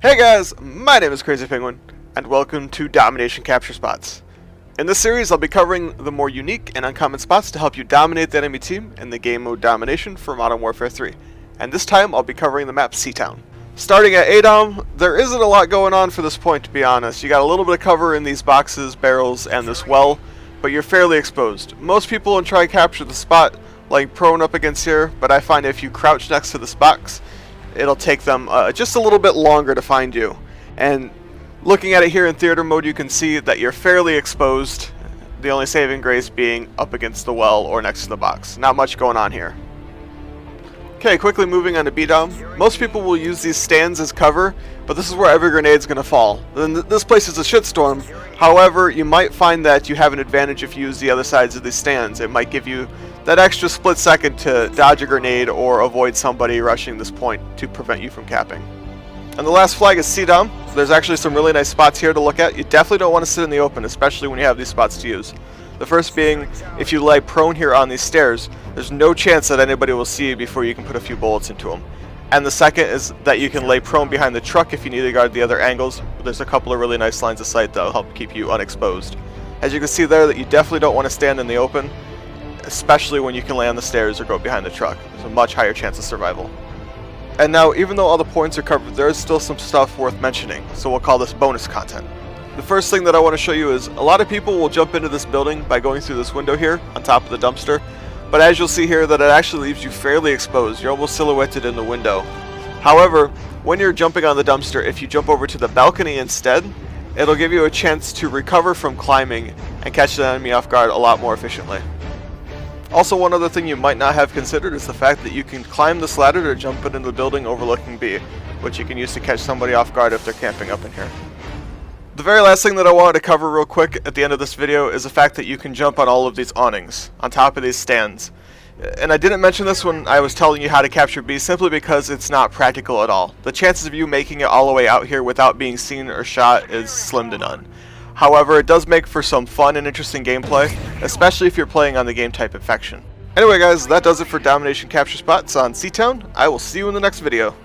Hey guys, my name is Crazy Penguin, and welcome to Domination Capture Spots. In this series, I'll be covering the more unique and uncommon spots to help you dominate the enemy team in the game mode Domination for Modern Warfare 3. And this time, I'll be covering the map Seatown. Starting at ADOM, there isn't a lot going on for this point, to be honest. You got a little bit of cover in these boxes, barrels, and this well, but you're fairly exposed. Most people will try to capture the spot like prone up against here, but I find if you crouch next to this box, it'll take them just a little bit longer to find you. And looking at it here in theater mode, you can see that you're fairly exposed, the only saving grace being up against the well or next to the box. Not much going on here. Okay, quickly moving on to B-Dom. Most people will use these stands as cover, but this is where every grenade's going to fall. This place is a shitstorm. However, you might find that you have an advantage if you use the other sides of these stands. It might give you that extra split second to dodge a grenade or avoid somebody rushing this point to prevent you from capping. And the last flag is C-Dom. There's actually some really nice spots here to look at. You definitely don't want to sit in the open, especially when you have these spots to use. The first being, if you lay prone here on these stairs, there's no chance that anybody will see you before you can put a few bullets into them. And the second is that you can lay prone behind the truck if you need to guard the other angles. There's a couple of really nice lines of sight that will help keep you unexposed. As you can see there, that you definitely don't want to stand in the open, especially when you can lay on the stairs or go behind the truck. There's a much higher chance of survival. And now, even though all the points are covered, there is still some stuff worth mentioning, so we'll call this bonus content. The first thing that I want to show you is a lot of people will jump into this building by going through this window here on top of the dumpster, but as you'll see here that it actually leaves you fairly exposed. You're almost silhouetted in the window. However, when you're jumping on the dumpster, if you jump over to the balcony instead, it'll give you a chance to recover from climbing and catch the enemy off guard a lot more efficiently. Also, one other thing you might not have considered is the fact that you can climb this ladder to jump into the building overlooking B, which you can use to catch somebody off guard if they're camping up in here. The very last thing that I wanted to cover real quick at the end of this video is the fact that you can jump on all of these awnings, on top of these stands. And I didn't mention this when I was telling you how to capture B simply because it's not practical at all. The chances of you making it all the way out here without being seen or shot is slim to none. However, it does make for some fun and interesting gameplay, especially if you're playing on the game type Infection. Anyway guys, that does it for Domination Capture Spots on Seatown. I will see you in the next video.